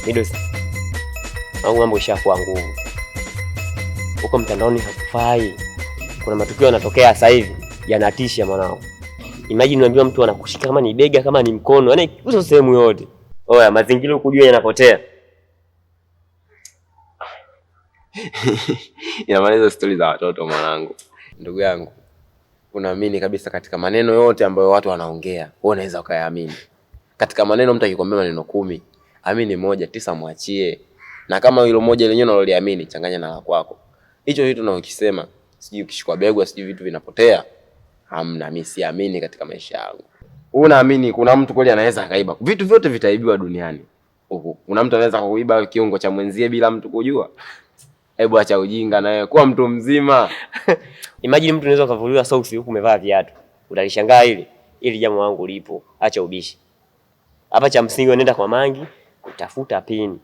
Midosi. Au mambo ishakuwa ngumu. Huko mtandaoni hakufai. Kuna matukio yanatokea sasa hivi yanatisha mwanao. Imagine unaambiwa mtu anakushika kama ni bega kama ni mkono, yaani uso sehemu yote. Oya, mazingira ukujua yanapotea. Inamaliza story za watoto mwanangu. Ndugu yangu, unaamini kabisa katika maneno yote ambayo watu wanaongea, wewe unaweza ukayaamini. Katika maneno mtu akikwambia maneno 10, amini 1, 9 muachie. Na kama hilo moja lenyewe unaloliamini, changanya na la kwako. Hicho kitu unachokisema, sijui ukishikwa begwa, sijui vitu vinapotea. Hamna, mimi siamini katika maisha yangu. Unaamini kuna mtu kweli anaweza akaiba? Vitu vyote vitaibiwa duniani. Kuna mtu anaweza kuiba kiungo cha mwenzie bila mtu kujua? Hebu acha ujinga na wewe, kuwa mtu mzima. Imagine mtu anaweza kuvuliwa socks huku umevaa viatu. Utalishangaa ili jambo wangu lipo. Acha ubishi. Hapa cha msingi unaenda kwa mangi, utafuta pini.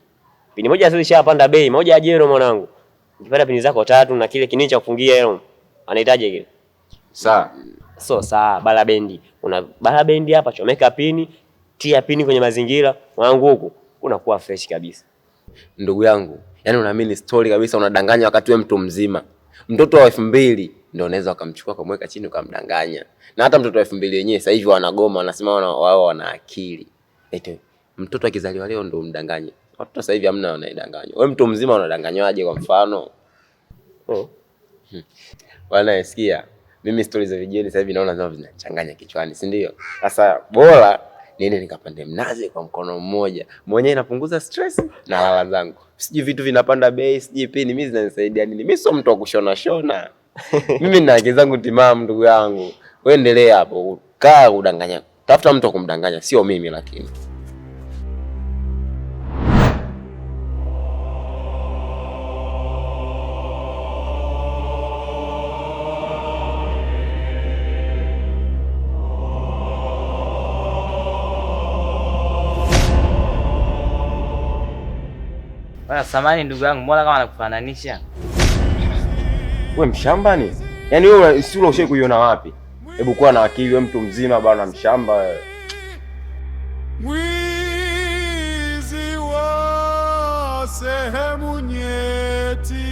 Pini moja sasa ishapanda bei, moja ajero mwanangu. Ukipata pini zako 3 na kile kinini cha kufungia hilo. Anahitaji kile. Sawa. So sawa, bala bendi. Una bala bendi hapa, chomeka pini, tia pini kwenye mazingira, mwanangu huko unakuwa fresh kabisa. Ndugu yangu, yani unaamini story kabisa, unadanganya wakati wewe mtu mzima. Mtoto wa 2000 ndio unaweza ukamchukua kumweka chini ukamdanganya. Na hata mtoto wa 2000 wenyewe sasa hivi wanagoma, wanasema wao wana akili. Eti mtoto akizaliwa leo ndio umdanganye. Watoto sasa hivi hamna wanaidanganya. Wewe mtu mzima unadanganywaje kwa mfano? Bwana sikia, mimi stories za vijana sasa hivi naona zao zinachanganya kichwani, si ndio? Sasa bora niende nikapande mnazi kwa mkono mmoja. Mwenyewe inapunguza stress na lala zangu. Siji vitu vinapanda bei, siji pini, mimi zinanisaidia nini? Mimi sio mtu wa kushona shona. Mimi nina akili zangu timamu ndugu yangu. Wewe endelea hapo. Kaa udanganya. Tafuta mtu wa kumdanganya, sio mimi lakini. Bwana samani ndugu yangu, mbona kama anakufananisha? Wewe mshamba ni? Yaani wewe sura ushe kuiona wapi? Hebu kuwa na akili, wewe mtu mzima bwana, mshamba wewe. Mwizi wa sehemu nyeti.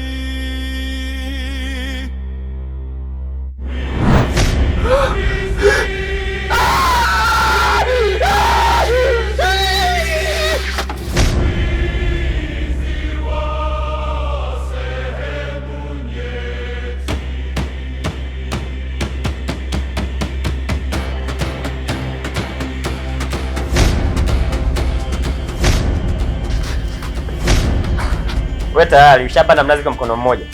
Wewe tayari ushapanda mnazi kwa mkono mmoja.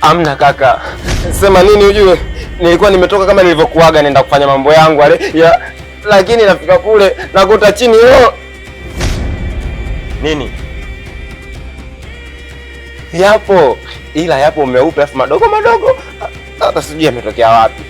Amna kaka. Sema nini ujue? Nilikuwa nimetoka kama nilivyokuaga naenda kufanya mambo yangu ya, lakini nafika kule nakuta chini hiyo. Nini? Yapo. Ila yapo meupe afu madogo madogo. Hata sijui yametokea wapi.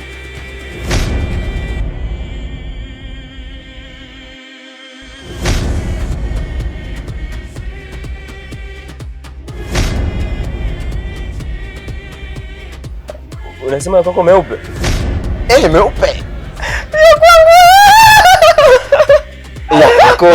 Unasema kwako meupe? Meupe. Ya kwako.